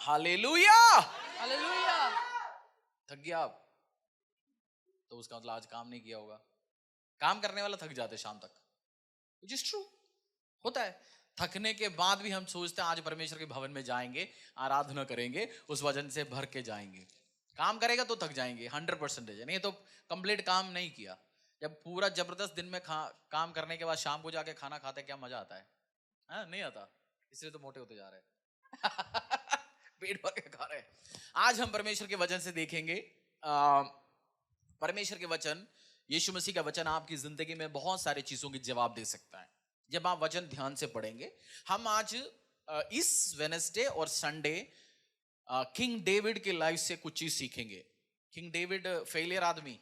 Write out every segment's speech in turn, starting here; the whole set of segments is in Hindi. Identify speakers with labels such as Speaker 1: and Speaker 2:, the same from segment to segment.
Speaker 1: हालेलुया।
Speaker 2: हालेलुया।
Speaker 1: थक गया आप तो उसका मतलब आज काम नहीं किया होगा। काम करने वाला थक जाते शाम तक, which is true, होता है। थकने के बाद भी हम सोचते हैं आज परमेश्वर के भवन में जाएंगे, आराधना करेंगे, उस वजन से भर के जाएंगे। काम करेगा तो थक जाएंगे 100%, नहीं तो कंप्लीट काम नहीं किया। जब पूरा जबरदस्त दिन में काम करने के बाद शाम को जाके खाना खाते क्या मजा आता है? हाँ, नहीं आता, इसलिए तो मोटे होते जा रहे हैं। पेट भर के खा रहे हैं। आज हम परमेश्वर के वचन से देखेंगे। परमेश्वर के वचन, यीशु मसीह का वचन आपकी जिंदगी में बहुत सारी चीजों की जवाब दे सकता है जब आप वचन ध्यान से पढ़ेंगे। हम आज इस वेडनेसडे और संडे किंग डेविड की लाइफ से कुछ चीज सीखेंगे। किंग डेविड फेलियर आदमी,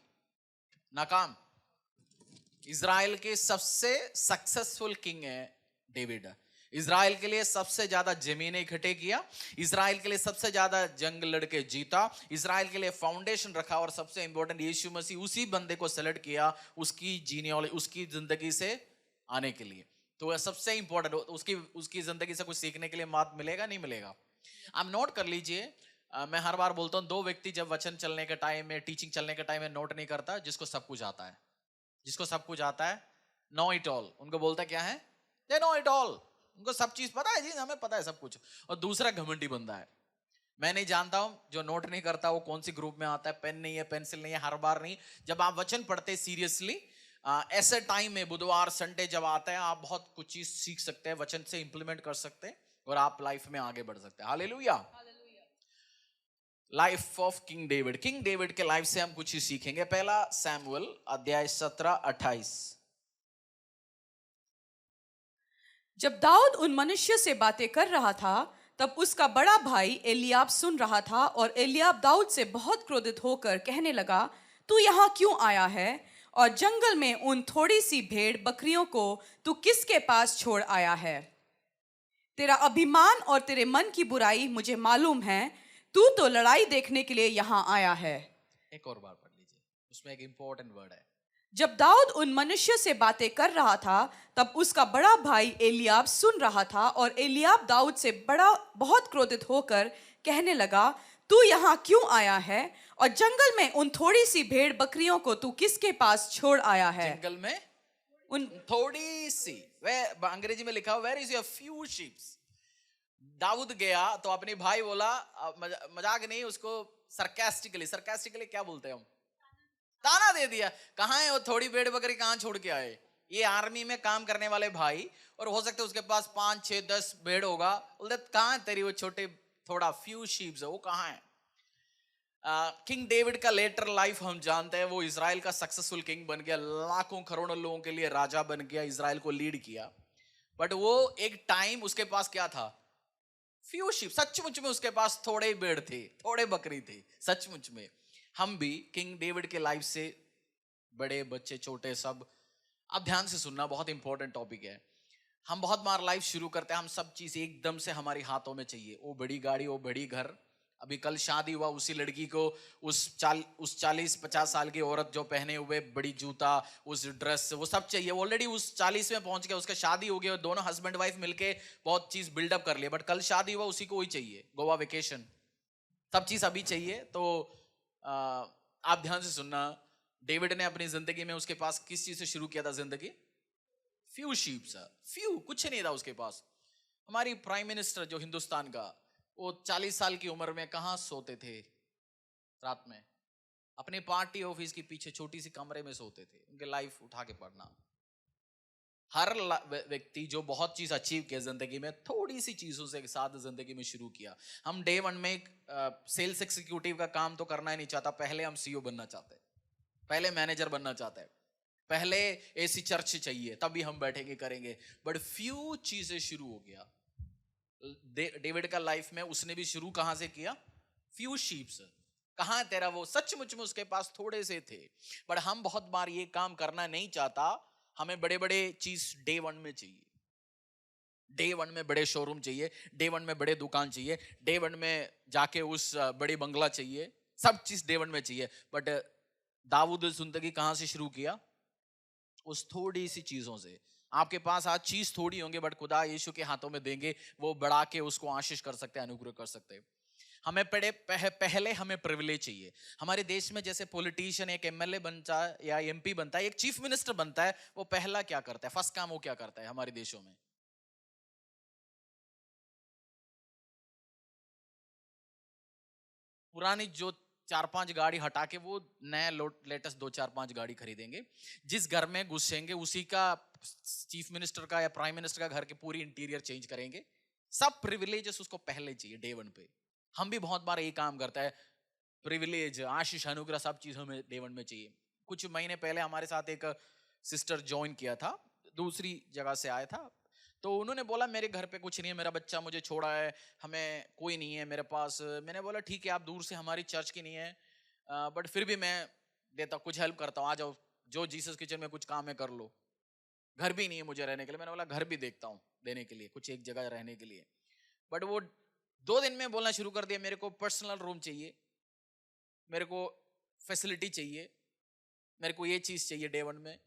Speaker 1: नाकाम, इजराइल के सबसे सक्सेसफुल किंग है डेविड। इजराइल के लिए सबसे ज्यादा जमीनें इकट्ठे किया, इजराइल के लिए सबसे ज्यादा जंग लड़के जीता, इजराइल के लिए फाउंडेशन रखा, और सबसे इंपॉर्टेंट यीशु मसीह उसी बंदे को सेलेक्ट किया उसकी जीनियोलॉजी, उसकी जिंदगी से आने के लिए। तो वह सबसे इंपॉर्टेंट, उसकी जिंदगी से कुछ सीखने के लिए बात मिलेगा, नहीं मिलेगा। आप नोट कर लीजिए। मैं हर बार बोलता हूं, दो व्यक्ति जब वचन चलने के टाइम में, टीचिंग चलने के टाइम में नोट नहीं करता, जिसको सब कुछ आता है। जिसको सब कुछ आता है, नो इट ऑल, उनको बोलता क्या है? दे नो इट ऑल, उनको सब चीज पता है जी, हमें पता है सब कुछ। और दूसरा घमंडी बंदा है, मैं नहीं जानता हूं, जो नोट नहीं करता वो कौन सी ग्रुप में आता है, पेन नहीं है, पेंसिल नहीं है, हर बार नहीं। जब आप वचन पढ़ते सीरियसली, ऐसे टाइम में बुधवार संडे जब आता है, आप बहुत कुछ चीज सीख सकते हैं, वचन से इंप्लीमेंट कर सकते हैं और आप लाइफ में आगे बढ़ सकते हैं। Hallelujah. Life of king David. King David के लाइफ से हम कुछ ही सीखेंगे। पहला सैमुएल अध्याय 17-28।
Speaker 2: जब दाऊद उन मनुष्य से बातें कर रहा था, तब उसका बड़ा भाई एलियाब सुन रहा था, और एलियाब दाऊद से बहुत क्रोधित होकर कहने लगा, तू यहाँ क्यों आया है? और जंगल में उन थोड़ी सी भेड़ बकरियों को तू किसके पास छोड़ आया है? तेरा अभिमान और तेरे मन की बुराई मुझे मालूम है, तू तो लड़ाई देखने के लिए यहाँ आया है।
Speaker 1: एक और बार पढ़ लीजिए, उसमें एक इंपॉर्टेंट वर्ड है।
Speaker 2: जब दाऊद उन मनुष्य से बातें कर रहा था, तब उसका बड़ा भाई एलियाब सुन रहा था, और एलियाब दाऊद से बहुत क्रोधित होकर कहने लगा, तू यहाँ क्यों आया है? और जंगल में उन थोड़ी सी भेड़ बकरियों को तू किसके पास छोड़ आया है?
Speaker 1: जंगल में उन थोड़ी सी, अंग्रेजी में लिखा where is your few sheeps. Daud गया तो अपने भाई बोला, मजाक नहीं, उसको सरकास्टिकली क्या बोलते हैं हम, ताना दे दिया। कहाँ है वो थोड़ी भेड़ बकरी, कहाँ छोड़ के आए? ये आर्मी में काम करने वाले भाई, और हो सकता है उसके पास 5, 6, 10 भेड़ होगा। बोलते कहाँ है तेरी वो छोटे थोड़ा फ्यू शीप्स है, वो कहाँ है? किंग डेविड का लेटर लाइफ हम जानते हैं। वो इजराइल का सक्सेसफुल किंग बन गया, लाखों करोड़ों लोगों के लिए राजा बन गया, इजराइल को लीड किया। बट वो एक टाइम उसके पास क्या था? Few sheep. सचमुच में उसके पास थोड़े भेड़ थे, थोड़े बकरी थे, सचमुच में। हम भी किंग डेविड के लाइफ से, बड़े बच्चे छोटे सब, आप ध्यान से सुनना, बहुत इंपॉर्टेंट टॉपिक है। हम बहुत बार लाइफ शुरू करते हैं, हम सब चीज एकदम से हमारी हाथों में चाहिए, वो बड़ी गाड़ी, वो बड़ी घर। अभी कल शादी हुआ, उसी लड़की को उस 40-50 साल की औरत जो पहने हुए बड़ी जूता, उस ड्रेस, वो सब चाहिए। ऑलरेडी उस 40 में पहुंच गया, उसका शादी हो गया, दोनों हस्बैंड वाइफ मिलके बहुत चीज बिल्डअप कर लिया। बट कल शादी हुआ, उसी को वही चाहिए, गोवा वेकेशन, सब चीज अभी चाहिए। तो आप ध्यान से सुनना, डेविड ने अपनी जिंदगी में, उसके पास किस चीज से शुरू किया था जिंदगी? फ्यू शीप्स, फ्यू, कुछ नहीं था उसके पास। हमारी प्राइम मिनिस्टर जो हिंदुस्तान का, वो 40 साल की उम्र में कहां सोते थे रात में? अपने पार्टी ऑफिस के पीछे छोटी सी कमरे में सोते थे। उनके लाइफ उठा के पढ़ना। हर व्यक्ति जो बहुत चीज अचीव किया जिंदगी में, थोड़ी सी चीजों से साथ जिंदगी में शुरू किया। हम डे 1 में सेल्स एग्जीक्यूटिव का काम तो करना ही नहीं चाहता, पहले हम सीईओ बनना चाहते हैं, पहले मैनेजर बनना चाहते हैं, पहले एसी चर्च चाहिए, तभी हम बैठेंगे करेंगे। बट फ्यू चीजें शुरू हो गया डेविड का लाइफ में। उसने भी शुरू कहां से किया? Few sheeps. कहां तेरा वो? सचमुच में उसके पास थोड़े से थे। बट हम बहुत बार ये काम करना नहीं चाहता, हमें बड़े बड़े चीज डे 1 में चाहिए, डे 1 में बड़े शोरूम चाहिए, डे 1 में बड़े दुकान चाहिए, डे 1 में जाके उस बड़ी बंगला चाहिए, सब चीज डे 1 में चाहिए। बट दाऊद जिंदगी कहां से शुरू किया? उस थोड़ी सी चीजों से। आपके पास आज चीज थोड़ी होंगे, बट खुदा यीशु के हाथों में देंगे, वो बढ़ा के उसको आशीष कर सकते हैं, अनुग्रह कर सकते हैं। हमें पहले हमें प्रिविलेज चाहिए। हमारे देश में जैसे पॉलिटिशियन एक एमएलए बनता है या एमपी बनता है, एक चीफ मिनिस्टर बनता है, वो पहला क्या करता है, फर्स्ट काम वो क्या करता है हमारे देशों में? पुरानी जो 4-5 गाड़ी हटा के वो नया लेटेस्ट 2-4-5 गाड़ी खरीदेंगे। जिस घर में घुसेंगे उसी का चीफ मिनिस्टर का या प्राइम मिनिस्टर का घर के पूरी इंटीरियर चेंज करेंगे। सब प्रिविलेजेस उसको पहले चाहिए डे वन पे। हम भी बहुत बार यही काम करता है, प्रिविलेज, आशीष, अनुग्रह, सब चीज हमें डे वन में चाहिए। कुछ महीने पहले हमारे साथ एक सिस्टर ज्वाइन किया था, दूसरी जगह से आया था। तो उन्होंने बोला मेरे घर पे कुछ नहीं है, मेरा बच्चा मुझे छोड़ा है, हमें कोई नहीं है मेरे पास। मैंने बोला ठीक है, आप दूर से हमारी चर्च की नहीं है, बट फिर भी मैं देता, कुछ हेल्प करता हूँ, आ जाओ, जो जीसस किचन में कुछ काम है कर लो। घर भी नहीं है मुझे रहने के लिए। मैंने बोला घर भी देखता हूँ देने के लिए, कुछ एक जगह रहने के लिए। बट वो 2 दिन में बोलना शुरू कर दिया, मेरे को पर्सनल रूम चाहिए, मेरे को फैसिलिटी चाहिए, मेरे को ये चीज चाहिए डे वन में।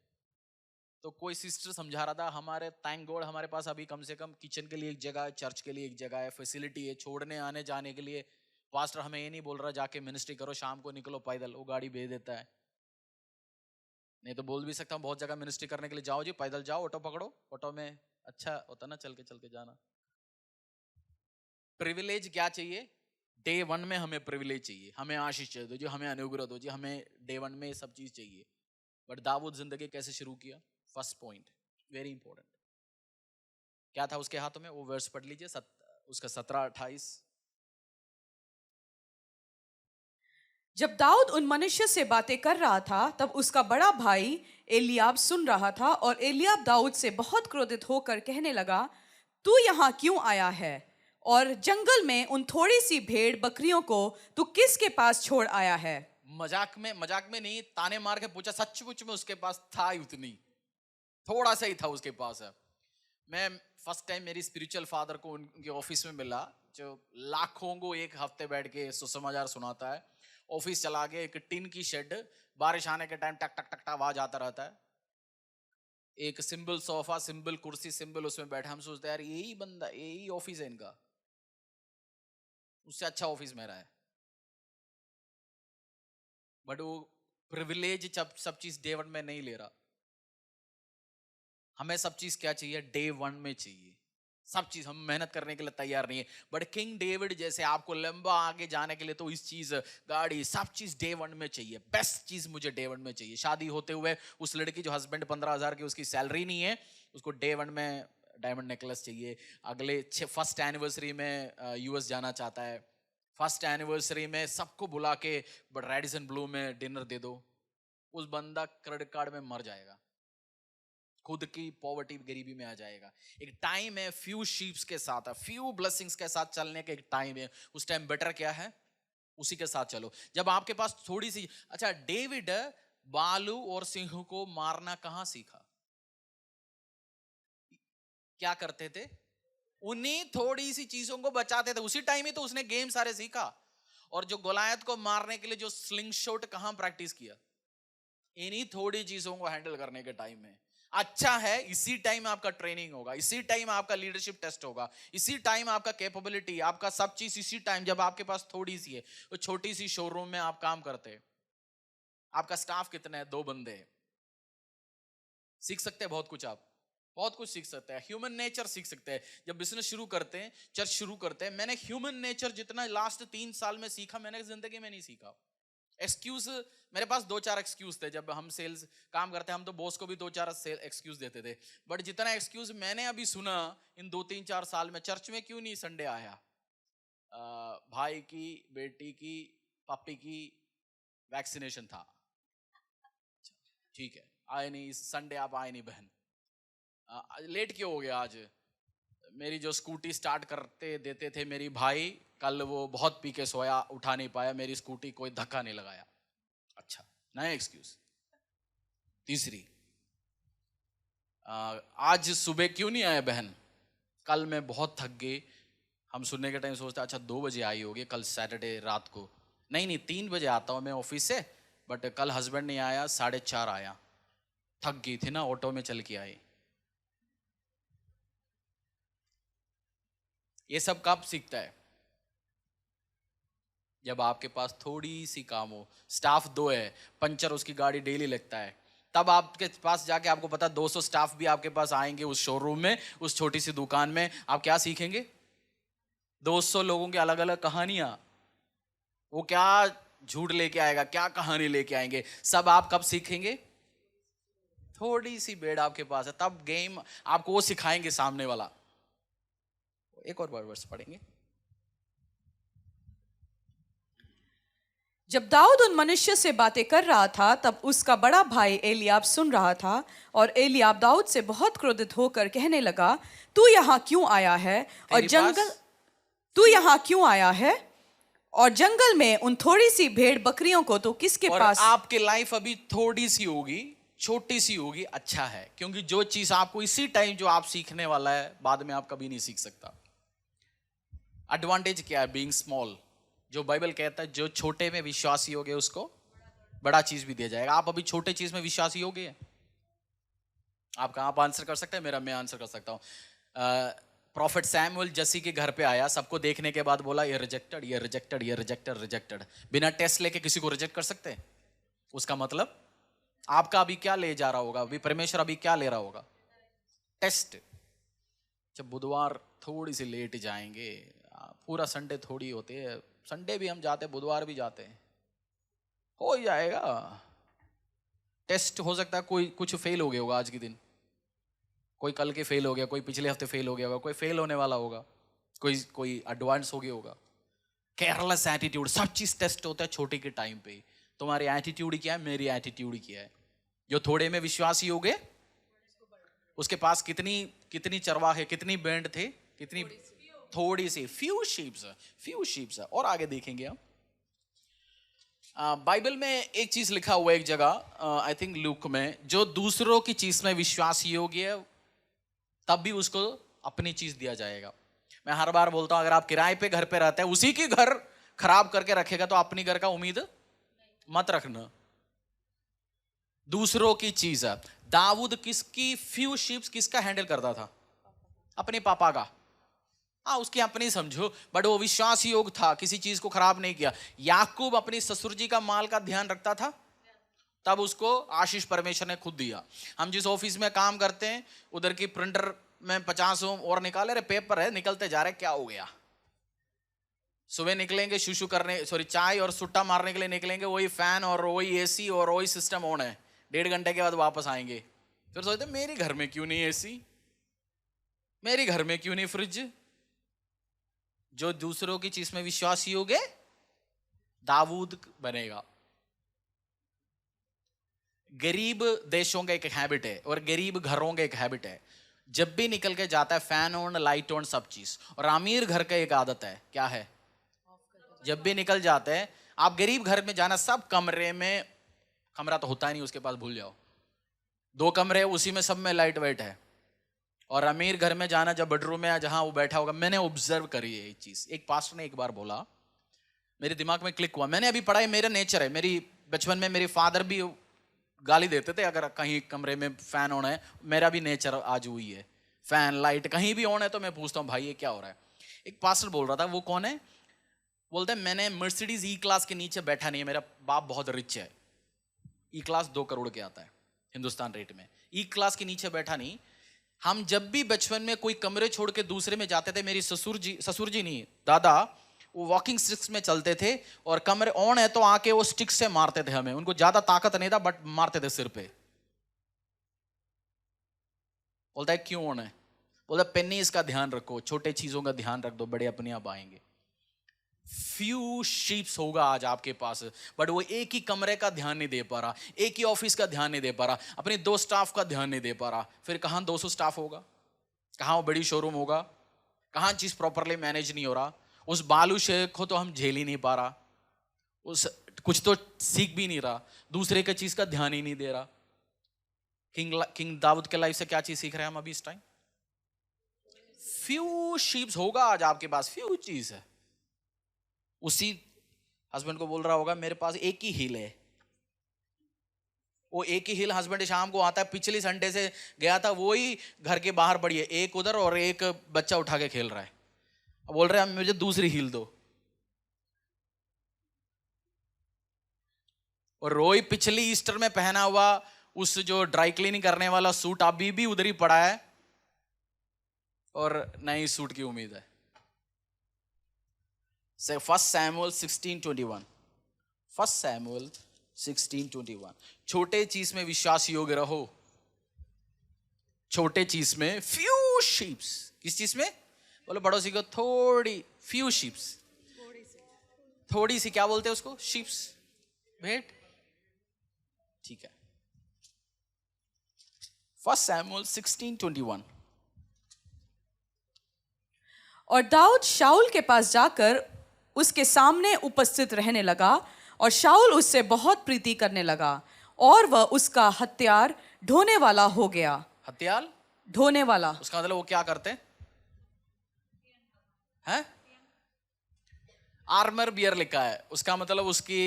Speaker 1: तो कोई सिस्टर समझा रहा था, हमारे थैंक गॉड हमारे पास अभी कम से कम किचन के लिए एक जगह है, चर्च के लिए एक जगह है, फैसिलिटी है, छोड़ने आने जाने के लिए। पास्टर हमें ये नहीं बोल रहा जाके मिनिस्ट्री करो, शाम को निकलो पैदल, वो गाड़ी भेज देता है। नहीं तो बोल भी सकता हूँ बहुत जगह मिनिस्ट्री करने के लिए, जाओ जी पैदल जाओ, ऑटो पकड़ो, ऑटो में अच्छा होता ना चल के जाना। प्रिविलेज क्या चाहिए? डे वन में हमें प्रिविलेज चाहिए, हमें आशीष चाहिए, दो जी हमें अनुग्रह दो जी, हमें डे वन में सब चीज चाहिए। बट दाऊद जिंदगी कैसे शुरू किया? फर्स्ट पॉइंट वेरी इंपॉर्टेंट, क्या था उसके हाथों में? वो वर्स पढ़ लीजिए, उसका 17-28।
Speaker 2: जब दाऊद उन मनुष्य से बातें कर रहा था तब उसका बड़ा भाई एलियाब सुन रहा था, और एलियाब दाऊद से बहुत क्रोधित होकर कहने लगा, तू यहाँ क्यों आया है? और जंगल में उन थोड़ी सी भेड़ बकरियों को तू किसके पास छोड़ आया है?
Speaker 1: मजाक में नहीं, ताने मार के पूछा, सचमुच में उसके पास था ही उतनी, थोड़ा सा ही था उसके पास है। मैं फर्स्ट टाइम मेरी स्पिरिचुअल फादर को उनके ऑफिस में मिला, जो लाखों को एक हफ्ते बैठ के सुसमाचार सुनाता है। ऑफिस चला गया, एक टिन की शेड, बारिश आने के टाइम टक टक टक टक आवाज आता रहता है, एक सिंबल सोफा, सिंबल कुर्सी, सिंबल उसमें बैठा। हम सोचते हैं यार यही बंदा, यही ऑफिस है इनका, उससे अच्छा ऑफिस मेरा है। बट वो प्रिविलेज सब चीज डे वन में नहीं ले रहा। हमें सब चीज क्या चाहिए? डे वन में चाहिए सब चीज। हम मेहनत करने के लिए तैयार नहीं है। बट किंग डेविड जैसे आपको लंबा आगे जाने के लिए तो इस चीज, गाड़ी, सब चीज डे वन में चाहिए। बेस्ट चीज मुझे डे वन में चाहिए। शादी होते हुए उस लड़की जो हस्बैंड 15,000 की उसकी सैलरी नहीं है, उसको डे वन में डायमंड नेकलेस चाहिए। अगले फर्स्ट एनिवर्सरी में यूएस जाना चाहता है, फर्स्ट एनिवर्सरी में सबको बुला के रेडिसन ब्लू में डिनर दे दो। उस बंदा क्रेडिट कार्ड में मर जाएगा, खुद की पॉवर्टी, गरीबी में आ जाएगा। एक टाइम है फ्यू शीप्स के साथ, फ्यू ब्लेसिंग्स के साथ चलने का एक टाइम है। उस टाइम बेटर क्या है? उसी के साथ चलो। जब आपके पास थोड़ी सी, अच्छा डेविड बालू और सिंह को मारना कहां सीखा? क्या करते थे? उन्हीं थोड़ी सी चीजों को बचाते थे, उसी टाइम ही तो उसने गेम सारे सीखा। और जो गोलायत को मारने के लिए जो स्लिंग शॉट कहां प्रैक्टिस किया? इन्हीं थोड़ी चीजों को हैंडल करने के टाइम में। अच्छा है, इसी टाइम आपका ट्रेनिंग होगा, इसी टाइम आपका लीडरशिप टेस्ट होगा, इसी टाइम आपका कैपेबिलिटी, आपका सब चीज इसी टाइम, जब आपके पास थोड़ी सी है। वो छोटी सी शोरूम में आप काम करते हैं, आपका स्टाफ कितना है? 2 बंदे हैं। सीख सकते हैं बहुत कुछ, आप बहुत कुछ सीख सकते हैं। ह्यूमन नेचर सीख सकते हैं। जब बिजनेस शुरू करते हैं, चर्च शुरू करते हैं, मैंने ह्यूमन नेचर जितना लास्ट 3 साल में सीखा, मैंने जिंदगी में नहीं सीखा। एक्सक्यूज, मेरे पास 2-4 एक्सक्यूज थे। जब हम सेल्स काम करते हैं, हम तो बॉस को भी 2-4 एक्सक्यूज देते थे। बट जितना एक्सक्यूज मैंने अभी सुना इन 2-3-4 साल में, चर्च में क्यों नहीं संडे आया, भाई की बेटी की पापी की वैक्सीनेशन था, ठीक है आए नहीं, इस संडे आप आए नहीं बहन, लेट क्यों हो गया आज? मेरी जो स्कूटी स्टार्ट करते देते थे मेरी भाई, कल वो बहुत पी के सोया, उठा नहीं पाया, मेरी स्कूटी कोई धक्का नहीं लगाया। अच्छा, नया एक्सक्यूज। तीसरी, आज सुबह क्यों नहीं आया बहन? कल मैं बहुत थक गई। हम सुनने के टाइम सोचते अच्छा 2 बजे आई होगी कल सैटरडे रात को। नहीं 3 बजे आता हूँ मैं ऑफिस से, बट कल हस्बैंड नहीं आया, 4:30 आया, थक गई थी ना, ऑटो में चल के आई। ये सब कब सीखता है? जब आपके पास थोड़ी सी काम हो, स्टाफ 2 है, पंचर उसकी गाड़ी डेली लगता है, तब आपके पास जाके आपको पता 200 स्टाफ भी आपके पास आएंगे उस शोरूम में, उस छोटी सी दुकान में, आप क्या सीखेंगे? 200 लोगों की अलग अलग कहानियां, वो क्या झूठ लेके आएगा, क्या कहानी लेके आएंगे, सब आप कब सीखेंगे? थोड़ी सी बेड़ आपके पास है, तब गेम आपको वो सिखाएंगे सामने वाला। एक और वर्स पढ़ेंगे।
Speaker 2: जब दाऊद उन मनुष्य से बातें कर रहा था तब उसका बड़ा भाई एलियाब सुन रहा था, और एलियाब दाऊद से बहुत क्रोधित होकर कहने लगा, तू यहाँ क्यों आया है और जंगल में उन थोड़ी सी भेड़ बकरियों को तो किसके
Speaker 1: और
Speaker 2: पास?
Speaker 1: आपकी लाइफ अभी थोड़ी सी होगी, छोटी सी होगी, अच्छा है, क्योंकि जो चीज आपको इसी टाइम जो आप सीखने वाला है, बाद में आप कभी नहीं सीख सकता। एडवांटेज क्या है बीइंग स्मॉल? जो बाइबल कहता है जो छोटे में विश्वासी होगे उसको बड़ा चीज भी दिया जाएगा। आप अभी छोटे चीज में विश्वासी होगे? आप कहाँ आप आंसर कर सकते हैं? मैं आंसर कर सकता हूँ। प्रॉफिट सैमुअल जसी के घर पे आया, सबको देखने के बाद बोला ये रिजेक्टेड, ये रिजेक्टेड, ये रिजेक्टेड, रिजेक्टेड। बिना टेस्ट लेके किसी को रिजेक्ट कर सकते हैं? उसका मतलब आपका अभी क्या ले जा रहा होगा, अभी परमेश्वर अभी क्या ले रहा होगा? टेस्ट। जब बुधवार थोड़ी सी लेट जाएंगे, पूरा संडे थोड़ी होते है, संडे भी हम जाते हैं, बुधवार भी जाते हैं, हो जाएगा। टेस्ट हो सकता है कोई कुछ फेल हो गया होगा आज के दिन, कोई कल के फेल हो गया, कोई पिछले हफ्ते फेल हो गया होगा, कोई फेल होने वाला होगा, कोई एडवांस हो गया होगा। केयरलेस एटीट्यूड, सब चीज टेस्ट होता है छोटे के टाइम पे। तुम्हारी एटीट्यूड क्या है, मेरी एटीट्यूड क्या है? जो थोड़े में विश्वासी हो गए, उसके पास कितनी चरवाहे, कितनी बैंड थे, कितनी थोड़ी सी, फ्यू शीप्स। और आगे देखेंगे हम। बाइबल में एक चीज लिखा हुआ है एक जगह, आई थिंक लूक में, जो दूसरों की चीज में विश्वासी योग्य है तब भी उसको अपनी चीज दिया जाएगा। मैं हर बार बोलता हूं, अगर आप किराए पे घर पे रहते हैं, उसी की घर खराब करके रखेगा तो अपनी घर का उम्मीद मत रखना। दूसरों की चीज है। दाऊद किसकी फ्यू शीप्स किसका हैंडल करता था? अपने पापा का। उसकी अपनी समझो, बट वो विश्वास योग था, किसी चीज को खराब नहीं किया। याकूब अपनी ससुर जी का माल का ध्यान रखता था, तब उसको आशीष परमेश्वर ने खुद दिया। हम जिस ऑफिस में काम करते हैं, उधर की प्रिंटर में 50 और निकाले रहे, पेपर है निकलते जा रहे, क्या हो गया? सुबह निकलेंगे शुशु करने, चाय और सुट्टा मारने के लिए निकलेंगे, वही फैन और वही एसी और वही सिस्टम ऑन है। 1.5 घंटे के बाद वापस आएंगे, फिर सोचते मेरे घर में क्यों नहीं एसी, मेरे घर में क्यों नहीं फ्रिज? जो दूसरों की चीज में विश्वासी होगे, दाऊद बनेगा। गरीब देशों का एक हैबिट है और गरीब घरों का एक हैबिट है, जब भी निकल के जाता है फैन ऑन, लाइट ऑन, सब चीज। और अमीर घर का एक आदत है, क्या है? जब भी निकल जाते हैं, आप गरीब घर में जाना, सब कमरे में, कमरा तो होता ही नहीं उसके पास, भूल जाओ, 2 कमरे, उसी में सब में लाइट वाइट है। और अमीर घर में जाना, जब बेडरूम में जहां वो बैठा होगा, मैंने ऑब्जर्व करी है एक चीज। एक पास्टर ने एक बार बोला, मेरे दिमाग में क्लिक हुआ, मैंने अभी पढ़ा है, मेरा नेचर है, मेरी बचपन में मेरे फादर भी गाली देते थे अगर कहीं कमरे में फैन ऑन है। मेरा भी नेचर आज हुई है, फैन लाइट कहीं भी ऑन है तो मैं पूछता हूँ भाई ये क्या हो रहा है। एक पास्टर बोल रहा था, वो कौन है? बोलता है मैंने मर्सिडीज ई क्लास के नीचे बैठा नहीं है, मेरा बाप बहुत रिच है, ई क्लास 2 करोड़ के आता है हिंदुस्तान रेट में, ई क्लास के नीचे बैठा नहीं। हम जब भी बचपन में कोई कमरे छोड़ के दूसरे में जाते थे, मेरी ससुर जी नहीं, दादा, वो वॉकिंग स्टिक्स में चलते थे, और कमरे ऑन है तो आके वो स्टिक से मारते थे हमें। उनको ज्यादा ताकत नहीं था, बट मारते थे सिर पे। बोलता है क्यों ऑन है? बोलता है पेनीज का ध्यान रखो, छोटे चीजों का ध्यान रख दो, बड़े अपने आप आएंगे। फ्यू शीप्स होगा आज आपके पास, बट वो एक ही कमरे का ध्यान नहीं दे पा रहा, एक ही ऑफिस का ध्यान नहीं दे पा रहा, अपने 2 स्टाफ का ध्यान नहीं दे पा रहा। फिर कहां 200 स्टाफ होगा, कहां वो बड़ी शोरूम होगा, कहां चीज प्रॉपरली मैनेज नहीं हो रहा। उस बालू शेख को तो हम झेल ही नहीं पा रहा, उस कुछ तो सीख भी नहीं रहा, दूसरे के चीज का ध्यान ही नहीं दे रहा। किंग दाऊद के लाइफ से क्या चीज सीख रहे हैं हम अभी इस टाइम? फ्यू शीप्स होगा आज आपके पास, फ्यू चीज है। उसी हस्बैंड को बोल रहा होगा मेरे पास एक ही हील है, वो एक ही हील हस्बैंड शाम को आता है, पिछली संडे से गया था, वही घर के बाहर पड़ी है, एक उधर और एक बच्चा उठा के खेल रहा है। अब बोल रहे हैं मुझे दूसरी हील दो। और रोई पिछली ईस्टर में पहना हुआ उस जो ड्राई क्लीनिंग करने वाला सूट अभी भी उधर ही पड़ा है और नई सूट की उम्मीद है। से 1 Samuel 16:21, 1 Samuel 16:21। छोटे चीज में विश्वास योग्य रहो, छोटे चीज में फ्यू शीप्स। किस चीज में? बोलो पड़ोसी को, थोड़ी, फ्यू शीप्स, थोड़ी सी, क्या बोलते हैं उसको? शीप्स, भेड़, ठीक है। 1 Samuel 16:21।
Speaker 2: और दाऊद शाऊल के पास जाकर उसके सामने उपस्थित रहने लगा और शाऊल उससे बहुत प्रीति करने लगा और वह उसका हथियार ढोने वाला हो गया।
Speaker 1: हथियार
Speaker 2: ढोने वाला,
Speaker 1: उसका मतलब वो क्या करते हैं? आर्मर बियर लिखा है, उसका मतलब उसकी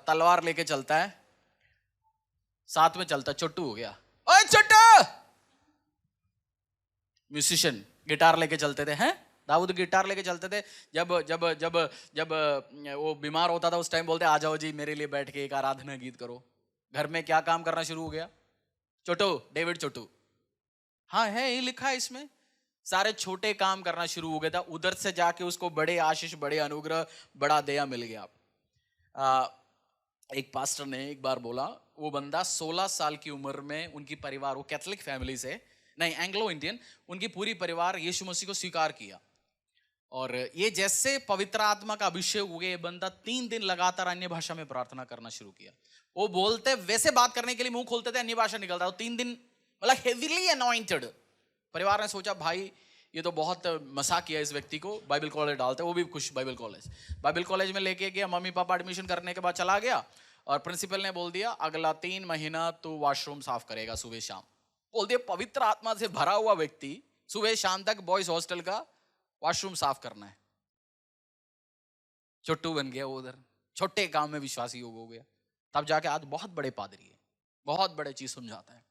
Speaker 1: तलवार लेके चलता है, साथ में चलता। चोटू हो गया, ओए चोटू। म्यूजिशियन गिटार लेके चलते थे, हैं? दाऊद गिटार लेके चलते थे। जब जब जब जब वो बीमार होता था उस टाइम बोलते, आ जाओ जी मेरे लिए बैठ के एक आराधना गीत करो। घर में क्या काम करना शुरू हो गया? छोटू, डेविड छोटू, हाँ है, ये लिखा है इसमें। सारे छोटे काम करना शुरू हो गया था, उधर से जाके उसको बड़े आशीष, बड़े अनुग्रह, बड़ा दया मिल गया। एक पास्टर ने एक बार बोला, वो बंदा 16 साल की उम्र में, उनकी परिवार, वो कैथोलिक फैमिली से नहीं, एंग्लो इंडियन, उनकी पूरी परिवार यीशु मसीह को स्वीकार किया। और ये जैसे पवित्र आत्मा का अभिषेक हुआ, ये बंदा 3 दिन लगातार अन्य भाषा में प्रार्थना करना शुरू किया। वो बोलते, वैसे बात करने के लिए मुंह खोलते थे, अन्य भाषा निकलता। वो 3 दिन मतलब हेवीली अनॉइंटेड। परिवार ने सोचा भाई ये तो बहुत मजाक किया इस व्यक्ति को, बाइबल कॉलेज डालते। वो भी खुश, बाइबल कॉलेज में लेके गया। मम्मी पापा एडमिशन करने के बाद चला गया और प्रिंसिपल ने बोल दिया अगला 3 महीना तू वॉशरूम साफ करेगा सुबह शाम। बोल दिया पवित्र आत्मा से भरा हुआ व्यक्ति सुबह शाम तक बॉयज हॉस्टल का वॉशरूम साफ करना है। छोटू बन गया वो, उधर छोटे काम में विश्वासी हो गया। तब जाके आज बहुत बड़े पादरी है, बहुत बड़े चीज समझाता है।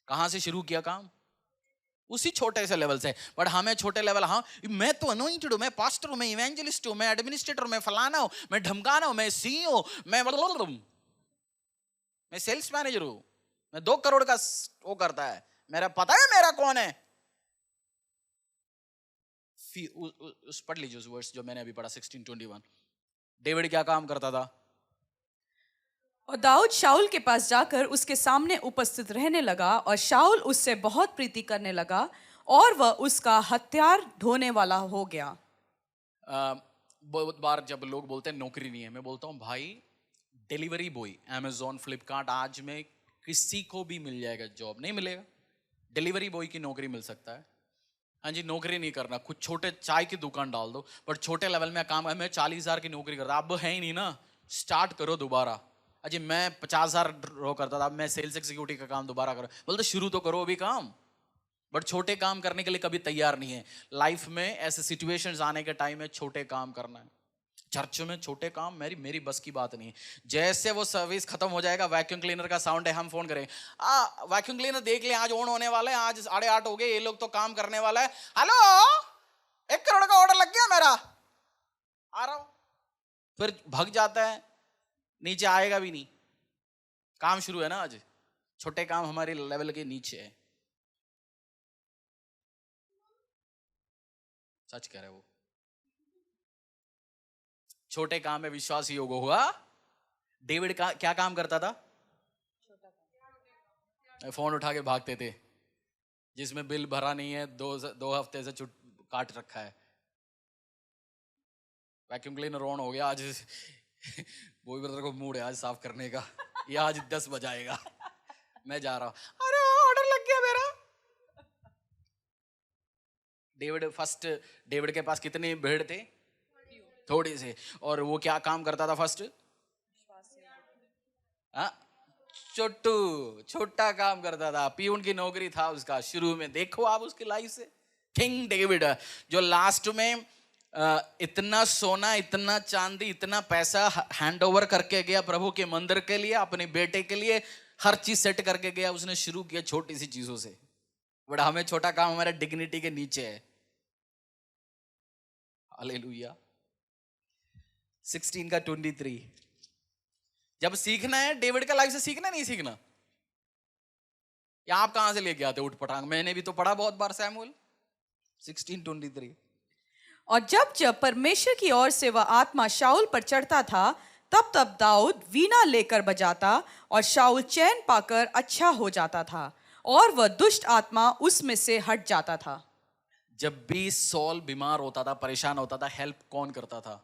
Speaker 1: कहां से शुरू किया काम? उसी छोटे से लेवल से। बट हमें छोटे लेवल, हाँ मैं तो अनॉइंटेड हूं, मैं पास्टर हूं, मैं इवेंजलिस्ट हूं, मैं एडमिनिस्ट्रेटर हूं, मैं फलाना हूं, मैं ढमकाना हूं, मैं सीईओ, मैं सेल्स मैनेजर हूं, मैं 2 करोड़ का वो करता है, मेरा पता है मेरा कौन है। उस पढ़ लीजिए उस वर्स जो मैंने अभी पढ़ा 16:21। डेविड क्या काम करता था?
Speaker 2: और दाऊद शाऊल के पास जाकर उसके सामने उपस्थित रहने लगा और शाऊल उससे बहुत प्रीति करने लगा और वह उसका हथियार ढोने वाला हो गया।
Speaker 1: बहुत बार जब लोग बोलते हैं नौकरी नहीं है, मैं बोलता हूँ भाई डिलीवरी बॉय, अमेजोन, फ्लिपकार्ट, आज में किसी को भी मिल जाएगा जॉब। नहीं मिलेगा? डिलीवरी बॉय की नौकरी मिल सकता है। हाँ जी, नौकरी नहीं करना, कुछ छोटे चाय की दुकान डाल दो, बट छोटे लेवल में काम है। मैं 40,000 की नौकरी करता, अब है ही नहीं ना, स्टार्ट करो दोबारा। अजी मैं 50,000 ड्रॉ करता था, अब मैं सेल्स एग्जीक्यूटिव का काम दोबारा करो। बोलते शुरू तो करो अभी काम, बट छोटे काम करने के लिए कभी तैयार नहीं है। लाइफ में ऐसे सिचुएशंस आने के टाइम में छोटे काम करना है। चर्च में छोटे काम मेरी बस की बात नहीं है। जैसे वो सर्विस खत्म हो जाएगा, वैक्यूम क्लीनर का साउंड है, हम फोन करें, वैक्यूम क्लीनर देख ले आज ऑन होने वाला है, आज 8:30 हो गए, ये लोग तो काम करने वाला है। हेलो, 1 करोड़ का ऑर्डर लग गया मेरा, आ रहा हूं। फिर भग जाता है, नीचे आएगा भी नहीं। काम शुरू है ना आज, छोटे काम हमारे लेवल के नीचे है। सच कह रहे वो, छोटे काम में विश्वास योग हुआ। डेविड का क्या काम करता था? फोन उठा के भागते थे, जिसमें बिल भरा नहीं है, 2 हफ्ते से काट रखा है। वैक्यूम क्लीनर ऑन हो गया, आज बॉय ब्रदर को मूड है आज साफ करने का, ये आज 10 बजाएगा, मैं जा रहा हूं। अरे ऑर्डर लग गया मेरा। डेविड के पास कितने भेड़ थे? थोड़े से। और वो क्या काम करता था फर्स्ट? छोटा काम करता था, पियून की नौकरी था उसका शुरू में। देखो आप उसकी लाइफ से, किंग डेविड जो लास्ट में इतना सोना, इतना चांदी, इतना पैसा हैंड ओवर करके गया प्रभु के मंदिर के लिए, अपने बेटे के लिए हर चीज सेट करके गया। उसने शुरू किया छोटी सी चीजों से, बट हमें छोटा काम हमारे डिग्निटी के नीचे है। हालेलुया। 16 का 23, जब सीखना है डेविड का लाइफ से सीखना नहीं सीखना, या आप कहां से लेके आते उठ पटांग? मैंने भी तो पढ़ा बहुत बार सैमुअल 16:23।
Speaker 2: और जब जब परमेश्वर की ओर से वह आत्मा शाऊल पर चढ़ता था, तब तब दाऊद वीणा लेकर बजाता और शाऊल चैन पाकर अच्छा हो जाता था और वह दुष्ट आत्मा उसमें से हट जाता था।
Speaker 1: जब भी सॉल बीमार होता था, परेशान होता था, हेल्प कौन करता था?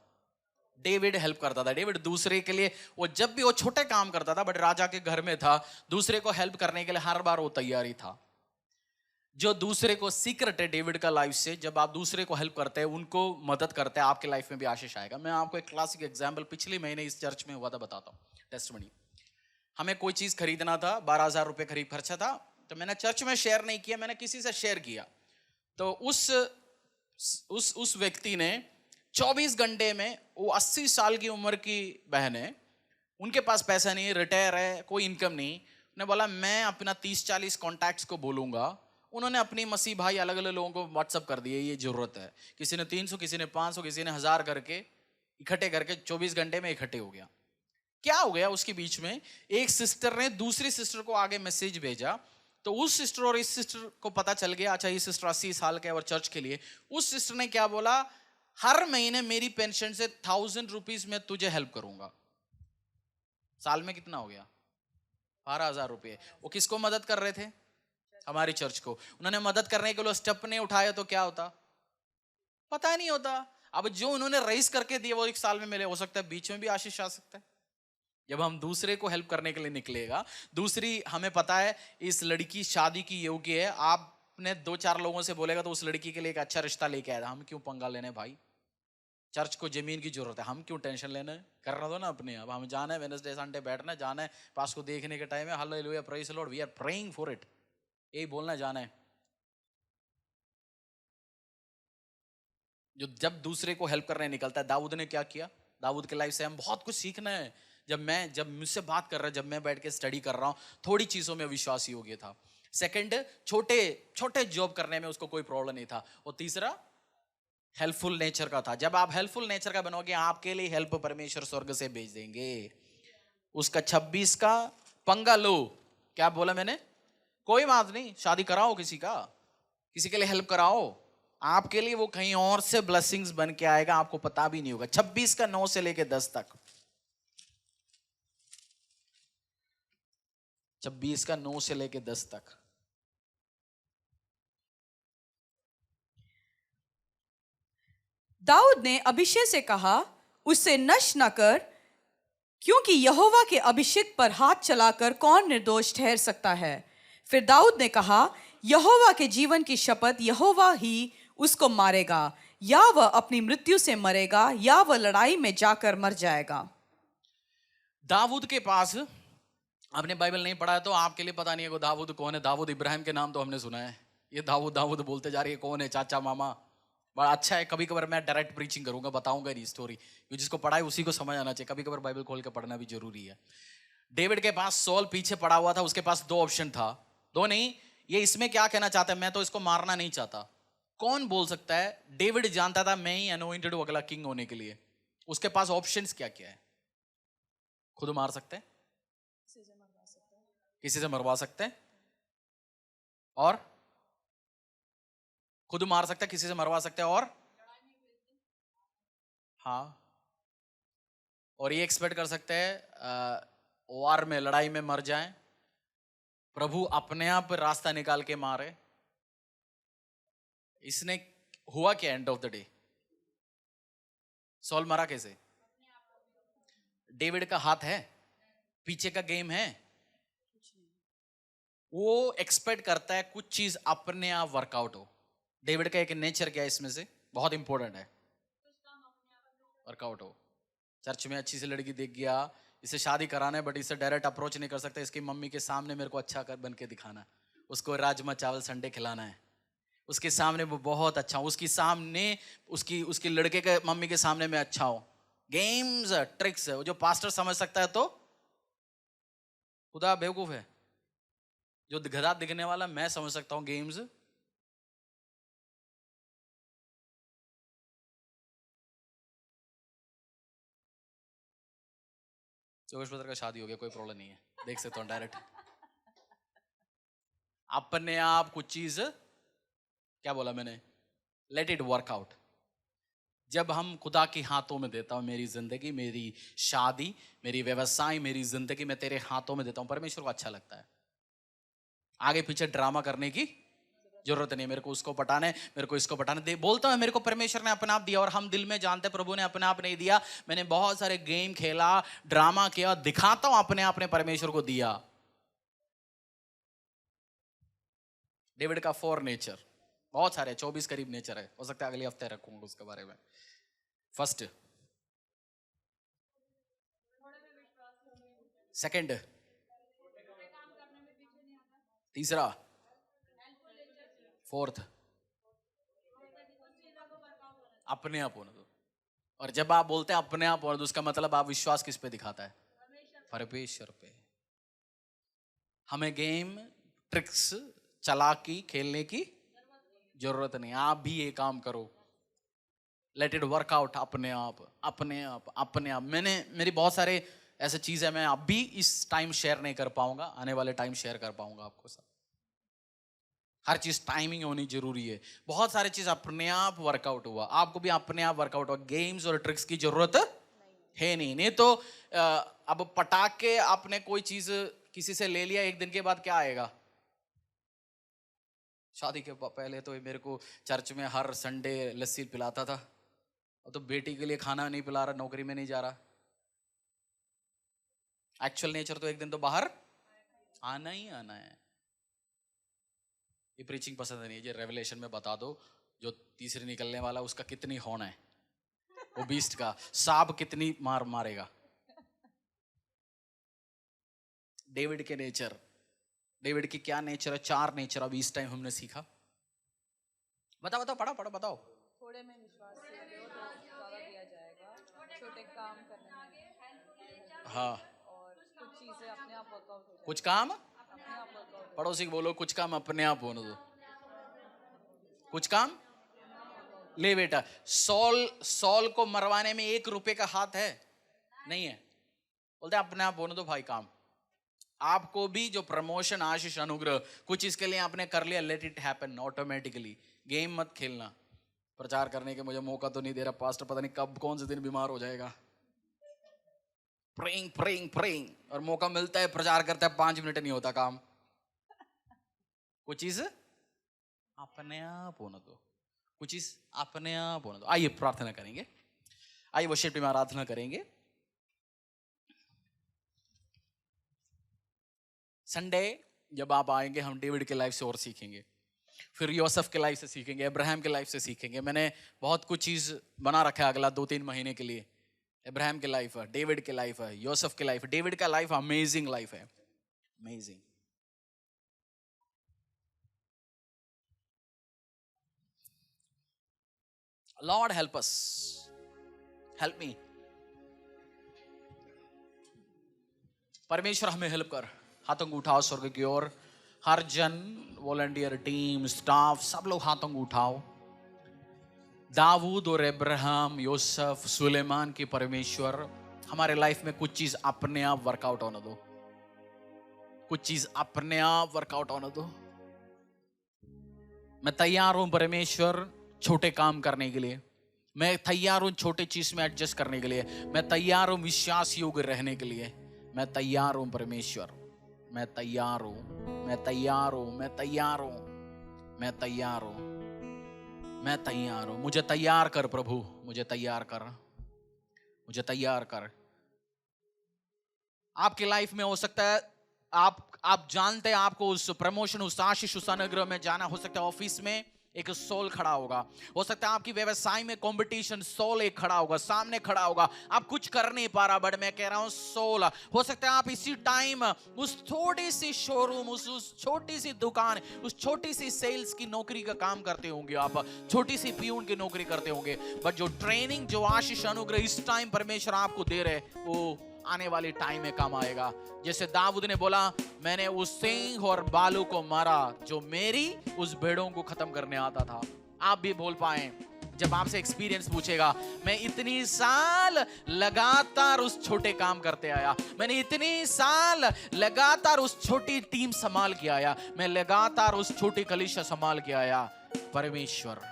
Speaker 1: डेविड हेल्प करता था। डेविड दूसरे के लिए, वो जब भी वो छोटे काम करता था, बट राजा के घर में था, दूसरे को हेल्प करने के लिए हर बार वो तैयारी था। जो दूसरे को सीक्रेट है डेविड का लाइफ से, जब आप दूसरे को हेल्प करते हैं, उनको मदद करते हैं, आपके लाइफ में भी आशीष आएगा। मैं आपको एक क्लासिक एग्जांपल पिछले महीने इस चर्च में हुआ था बताता हूँ, टेस्टमनी। हमें कोई चीज खरीदना था, 12,000 रुपये करीब खर्चा था। तो मैंने चर्च में शेयर नहीं किया, मैंने किसी से शेयर किया। तो उस व्यक्ति ने 24 घंटे में, वो 80 साल की उम्र की बहन है, उनके पास पैसा नहीं, रिटायर है, कोई इनकम नहीं। उन्होंने बोला मैं अपना 30-40 कॉन्टैक्ट्स को बोलूंगा। उन्होंने अपनी मसीह भाई अलग अलग लोगों को व्हाट्सअप कर दिए, ये जरूरत है। किसी ने 300, किसी ने 500, किसी ने 1000 करके इकट्ठे करके 24 घंटे में इकट्ठे हो गया। क्या हो गया उसके बीच में, एक सिस्टर ने दूसरी सिस्टर को आगे मैसेज भेजा। तो उस सिस्टर और इस सिस्टर को पता चल गया, अच्छा ये सिस्टर 80 साल का है और चर्च के लिए। उस सिस्टर ने क्या बोला, हर महीने मेरी पेंशन से 1000 रुपीज में तुझे हेल्प करूंगा। साल में कितना हो गया? 12,000 रुपये। वो किसको मदद कर रहे थे? हमारी चर्च को। उन्होंने मदद करने के लिए स्टेप नहीं उठाया तो क्या होता? पता नहीं होता। अब जो उन्होंने रईस करके दिए वो एक साल में मिले, हो सकता है बीच में भी आशीष आ सकता है। जब हम दूसरे को हेल्प करने के लिए निकलेगा, दूसरी, हमें पता है इस लड़की शादी की योग्य है, आपने 2-4 लोगों से बोलेगा तो उस लड़की के लिए एक अच्छा रिश्ता लेके आया। हम क्यों पंगा लेने भाई? चर्च को जमीन की जरूरत है, हम क्यों टेंशन लेना है? करना दो ना अपने। अब हम जाना है वेडनेसडे संडे बैठना है, जाना है पास को देखने के टाइम है, hallelujah praise the Lord, we are praying for it, यही बोलना जाना है। जो जब दूसरे को हेल्प करने निकलता है, दाऊद ने क्या किया? दाऊद के लाइफ से हम बहुत कुछ सीखना है। जब मुझसे बात कर रहा है, जब मैं बैठ के स्टडी कर रहा हूँ, थोड़ी चीजों में विश्वासी हो गया था। सेकंड, छोटे छोटे जॉब करने में उसको कोई प्रॉब्लम नहीं था। और तीसरा, हेल्पफुल नेचर का था। जब आप हेल्पफुल नेचर का बनोगे, आपके लिए हेल्प परमेश्वर स्वर्ग से भेज देंगे। उसका 26 का पंगा लो। क्या बोला मैंने? कोई बात नहीं, शादी कराओ किसी का, किसी के लिए हेल्प कराओ, आपके लिए वो कहीं और से ब्लेसिंग्स बन के आएगा, आपको पता भी नहीं होगा। 26 का 9 से लेके 10 तक, 26 का 9 से लेके 10 तक।
Speaker 2: दाऊद ने अभिषेक से कहा, उसे नष्ट न कर, क्योंकि यहोवा के अभिषेक पर हाथ चलाकर कौन निर्दोष ठहर सकता है। फिर दाऊद ने कहा, यहोवा के जीवन की शपथ, यहोवा ही उसको मारेगा, या वह अपनी मृत्यु से मरेगा, या वह लड़ाई में जाकर मर जाएगा।
Speaker 1: दाऊद के पास, आपने बाइबल नहीं पढ़ा है तो आपके लिए पता नहीं है को दाऊद कौन है। दाऊद इब्राहिम के नाम तो हमने सुना है, ये दाऊद दाऊद बोलते जा रही है, कौन है? चाचा मामा। बड़ा अच्छा है, कभी कभार मैं डायरेक्ट प्रीचिंग करूंगा, बताऊंगा नहीं स्टोरी, जिसको पढ़ा है उसी को समझ आना चाहिए। कभी कभार बाइबल खोल के पढ़ना भी जरूरी है। डेविड के पास सॉल पीछे पड़ा हुआ था, उसके पास 2 ऑप्शन था। 2 नहीं, ये इसमें क्या कहना चाहता है, मैं तो इसको मारना नहीं चाहता। कौन बोल सकता है? डेविड जानता था मैं ही अनोइंटेड हूं अगला किंग होने के लिए। उसके पास ऑप्शंस क्या क्या है? खुद मार सकते हैं, किसी से मरवा सकते हैं, और खुद मार सकते हैं, किसी से मरवा सकते हैं, और हाँ, और ये एक्सपेक्ट कर सकते हैं वार में, लड़ाई में मर जाएं, प्रभु अपने आप रास्ता निकाल के मारे। इसने हुआ क्या end of the day? Saul मरा कैसे? डेविड का हाथ है, पीछे का गेम है। वो एक्सपेक्ट करता है कुछ चीज अपने आप वर्कआउट हो। डेविड का एक नेचर क्या है इसमें से, बहुत इंपॉर्टेंट है, वर्कआउट हो। चर्च में अच्छी सी लड़की देख गया, इसे शादी कराना है, बट इसे डायरेक्ट अप्रोच नहीं कर सकता, इसकी मम्मी के सामने मेरे को अच्छा कर बन के दिखाना है, उसको राजमा चावल संडे खिलाना है, उसके सामने वो बहुत अच्छा हो, उसकी सामने उसकी लड़के के मम्मी के सामने में अच्छा हो। गेम्स ट्रिक्स है, जो पास्टर समझ सकता है तो खुदा बेवकूफ है। जो गधा दिखने वाला मैं समझ सकता हूं गेम्स। जोगेश ब्रदर का शादी हो गया, कोई प्रॉब्लम नहीं है, देख सकते हो डायरेक्ट। अपने आप कुछ चीज, क्या बोला मैंने, लेट इट वर्क आउट। जब हम खुदा के हाथों में देता हूं, मेरी जिंदगी, मेरी शादी, मेरी व्यवसाय, मेरी जिंदगी मैं तेरे हाथों में देता हूं, परमेश्वर को अच्छा लगता है। आगे पीछे ड्रामा करने की जरूरत नहीं, मेरे को उसको पटाना है, मेरे को इसको पटाना है। बोलता हूं मेरे को परमेश्वर ने अपने आप दिया, और हम दिल में जानते हैं प्रभु ने अपने आप नहीं दिया। मैंने बहुत सारे गेम खेला, ड्रामा किया, दिखाता हूं अपने आप ने परमेश्वर को दिया। डेविड का 4 नेचर, बहुत सारे, 24 करीब नेचर है, हो सकता है अगले हफ्ते रखूंगा उसके बारे में। फर्स्ट, सेकंड, तीसरा, फोर्थ, अपने आप होने दो। और जब आप बोलते हैं अपने आप होने दो, उसका मतलब आप विश्वास किस पे दिखाता है? परमेश्वर पे। हमें गेम, ट्रिक्स, चालाकी खेलने की जरूरत नहीं। आप भी ये काम करो, लेट इट वर्क आउट, अपने आप अपने आप अपने आप। मेरी बहुत सारे ऐसे चीज है, मैं अब भी इस टाइम शेयर नहीं कर पाऊंगा, आने वाले टाइम शेयर कर पाऊंगा आपको सब। हर चीज टाइमिंग होनी जरूरी है। बहुत सारी चीज अपने आप वर्कआउट हुआ, आपको भी अपने आप वर्कआउट हुआ। गेम्स और ट्रिक्स की जरूरत है नहीं तो अब पटाख के आपने कोई चीज किसी से ले लिया, एक दिन के बाद क्या आएगा? शादी के पहले तो मेरे को चर्च में हर संडे लस्सी पिलाता था, और तो बेटी के लिए खाना नहीं पिला रहा, नौकरी में नहीं जा रहा। एक्चुअल नेचर तो एक दिन तो बाहर आना ही आना है। ये प्रीचिंग पसंद नहीं है, ये रेवलेशन में बता दो, जो तीसरी निकलने वाला उसका कितनी हॉर्न है, वो बीस्ट का सांप कितनी मार मारेगा। डेविड के नेचर, डेविड की क्या नेचर है? 4 नेचर अभी इस टाइम हमने सीखा। बताओ बताओ, पढ़ो बताओ।
Speaker 2: थोड़े में विश्वास से दो तो ज्यादा दिया जाएगा, छोटे काम करने में,
Speaker 1: हाँ,
Speaker 2: और कुछ चीजें अपने आप वर्कआउट हो जाएगी।
Speaker 1: कुछ काम
Speaker 2: अपने आप वर्कआउट,
Speaker 1: पड़ोसी को बोलो, कुछ काम अपने आप होने दो। कुछ काम ले बेटा। सॉल को मरवाने में 1 रुपए का हाथ है नहीं है, बोलते अपने आप होने दो भाई काम। आपको भी जो प्रमोशन, आशीष, अनुग्रह, कुछ इसके लिए आपने कर लिया, let it happen automatically. Game मत खेलना। प्रचार करने के मुझे मौका तो नहीं दे रहा पास्टर, पता नहीं कब कौन से दिन बीमार हो जाएगा। प्रेइंग प्रेइंग प्रेइंग, और मौका मिलता है प्रचार करता है, 5 मिनट नहीं होता काम। कुछ चीज अपने आप होने दो, कुछ चीज अपने आप होने दो। आइए प्रार्थना करेंगे, आइए वर्शिप में आराधना करेंगे। संडे जब आप आएंगे, हम डेविड के लाइफ से और सीखेंगे, फिर यूसुफ के लाइफ से सीखेंगे, अब्राहम के लाइफ से सीखेंगे। मैंने बहुत कुछ चीज बना रखा है अगला 2-3 महीने के लिए। अब्राहम के लाइफ है, डेविड के लाइफ है, यूसुफ के लाइफ है। डेविड का लाइफ अमेजिंग लाइफ है, amazing. Lord help us, help me. परमेश्वर हमें हेल्प कर। हाथों को उठाओ स्वर्ग की ओर, हर जन, वॉलंटियर टीम, स्टाफ, सब लोग हाथों को उठाओ। दाऊद और अब्राहम, यूसुफ, सुलेमान की परमेश्वर, हमारे लाइफ में कुछ चीज अपने आप वर्कआउट होने दो, कुछ चीज अपने आप वर्कआउट होने दो। मैं तैयार हूं परमेश्वर छोटे काम करने के लिए, मैं तैयार हूं छोटे चीज में एडजस्ट करने के लिए, मैं तैयार हूं विश्वास योग्य रहने के लिए। मैं तैयार हूं परमेश्वर, मैं तैयार हूं, मैं तैयार हूं, मैं तैयार हूं, मैं तैयार हूं, मैं तैयार हूं। मुझे तैयार कर प्रभु, मुझे तैयार कर, मुझे तैयार कर। आपकी लाइफ में हो सकता है आप जानते हैं आपको उस प्रमोशन, उस आशीष, उस अनुग्रह में जाना। हो सकता है ऑफिस में एक सोल खड़ा होगा, हो सकता है आपकी व्यवसाय में कंपटीशन, सोल एक खड़ा होगा, सामने खड़ा होगा, आप कुछ कर नहीं पा रहा, बट मैं कह रहा हूं सोल। हो सकता है आप इसी टाइम उस थोड़ी सी शोरूम, उस छोटी सी दुकान, उस छोटी सी सेल्स की नौकरी का काम करते होंगे, आप छोटी सी पियून की नौकरी करते होंगे, बट जो ट्रेनिंग, जो आशीष, अनुग्रह इस टाइम परमेश्वर आपको दे रहे, वो आने वाली टाइम में काम आएगा। जैसे दाऊद ने बोला, मैंने उस सिंह और बालू को मारा जो मेरी उस भेड़ों को खत्म करने आता था। आप भी बोल पाए, जब आपसे एक्सपीरियंस पूछेगा, मैं इतनी साल लगातार उस छोटे काम करते आया, मैंने इतनी साल लगातार उस छोटी टीम संभाल के आया, मैं लगातार उस छोटी कलीसिया संभाल के आया। परमेश्वर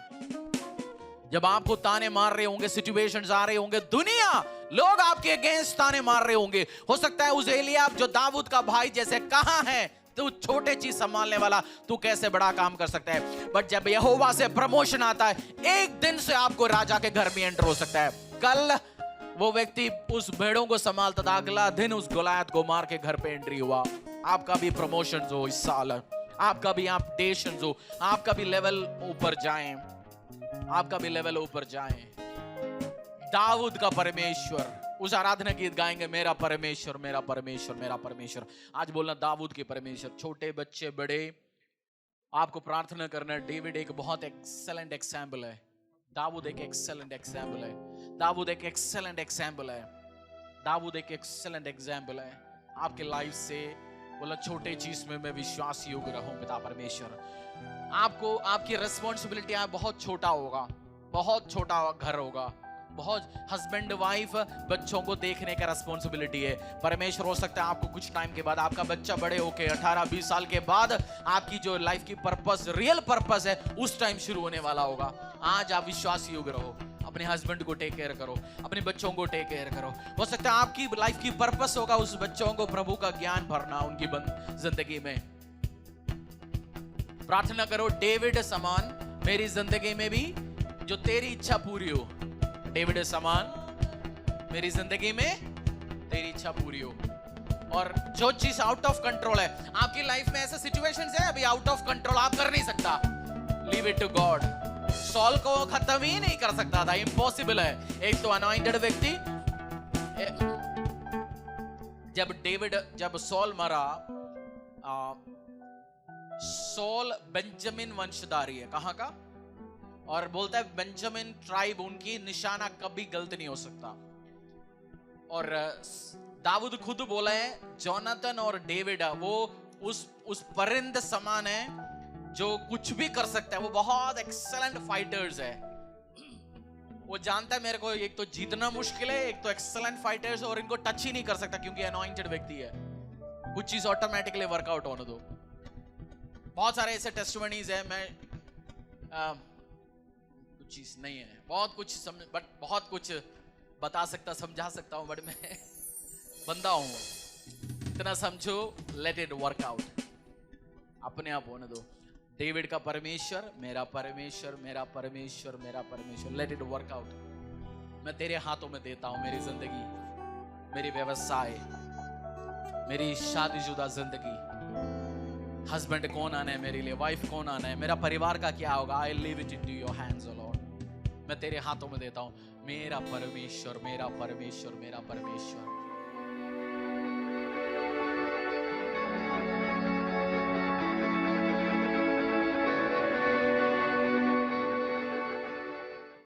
Speaker 1: जब आपको ताने मार रहे होंगे, सिचुएशंस आ रहे होंगे, दुनिया लोग आपके अगेंस्ट ताने मार रहे होंगे, हो सकता है उस एलियाब जो दाऊद का भाई जैसे कहा है तू छोटे चीज संभालने वाला, तू कैसे बड़ा काम कर सकता है। बट जब यहोवा से प्रमोशन आता है, एक दिन से आपको राजा के घर में एंटर हो सकता है। कल वो व्यक्ति उस भेड़ों को संभालता था, अगला दिन उस गोलायत को मार के घर पे एंट्री हुआ। आपका भी प्रमोशन हो इस साल, आपका भी अपडेशन हो, आपका भी लेवल ऊपर जाए, आपका भी लेवल ऊपर जाए। दाऊद का परमेश्वर, उस आराधना गीत गाएंगे, मेरा परमेश्वर मेरा परमेश्वर मेरा परमेश्वर। आज बोलना दाऊद के परमेश्वर। छोटे बच्चे बड़े, आपको प्रार्थना करना। डेविड एक बहुत एक्सेलेंट एग्जाम्पल है, दाऊद एक एक्सेलेंट एग्जाम्पल है, दाऊद एक एक्सेलेंट एग्जाम्पल है, दाऊद एक एक्सेलेंट एग्जाम्पल है। आपके लाइफ से बोला छोटे चीज में मैं विश्वास योग्य रहूं पिता परमेश्वर। आपको आपकी रिस्पॉन्सिबिलिटी बहुत छोटा होगा, बहुत छोटा घर होगा, बहुत हस्बैंड वाइफ बच्चों को देखने का रिस्पॉन्सिबिलिटी है। परमेश्वर हो सकता है आपको कुछ टाइम के बाद, आपका बच्चा बड़े होके 18-20 साल के बाद आपकी जो लाइफ की पर्पस, रियल पर्पस है, उस टाइम शुरू होने वाला होगा। आज आप विश्वास योग्य रहो, अपने हस्बैंड को टेक केयर करो, अपने बच्चों को टेक केयर करो। हो सकता है आपकी लाइफ की पर्पस होगा उस बच्चों को प्रभु का ज्ञान भरना उनकी जिंदगी में। प्रार्थना करो, डेविड समान मेरी जिंदगी में भी जो तेरी इच्छा पूरी हो। डेविड समान मेरी जिंदगी में तेरी इच्छा पूरी हो। और जो चीज आउट ऑफ कंट्रोल है आपकी लाइफ में, ऐसे सिचुएशंस है अभी आउट ऑफ कंट्रोल, आप कर नहीं सकता, leave it to God. Saul को खत्म ही नहीं कर सकता था, इम्पॉसिबल है। एक तो अनॉइंटेड व्यक्ति, जब सॉल मरा, सॉल बेंजामिन वंशधारी है, कहां का? और बोलता है बेंजामिन ट्राइब, उनकी निशाना कभी गलत नहीं हो सकता। और दाऊद खुद बोला है, जोनाथन और डेविड वो उस परिंद समान है जो कुछ भी कर सकता है। वो बहुत एक्सेलेंट फाइटर्स है। वो जानता है मेरे को एक तो जीतना मुश्किल है, एक तो एक्सेलेंट फाइटर्स, और इनको टच ही नहीं कर सकता क्योंकि अनॉइंटेड व्यक्ति है। कुछ चीज ऑटोमेटिकली वर्कआउट होने दो। बहुत सारे ऐसे टेस्टिमनीज है, मैं कुछ चीज नहीं है, बहुत कुछ बट बहुत कुछ बता सकता, समझा सकता हूं, बट मैं बंदा हूं। इतना समझो, लेट इट वर्क आउट, अपने आप होने दो। डेविड का परमेश्वर मेरा परमेश्वर मेरा परमेश्वर मेरा परमेश्वर, लेट इट वर्क आउट। मैं तेरे हाथों में देता हूं मेरी जिंदगी, मेरी व्यवसाय, मेरी शादीशुदा जिंदगी, हस्बैंड कौन आना है मेरे लिए, वाइफ कौन आना है, मेरा परिवार का क्या होगा। I leave it into your hands O Lord. मैं तेरे हाथों में देता हूं, मेरा परमेश्वर मेरा परमेश्वर मेरा परमेश्वर।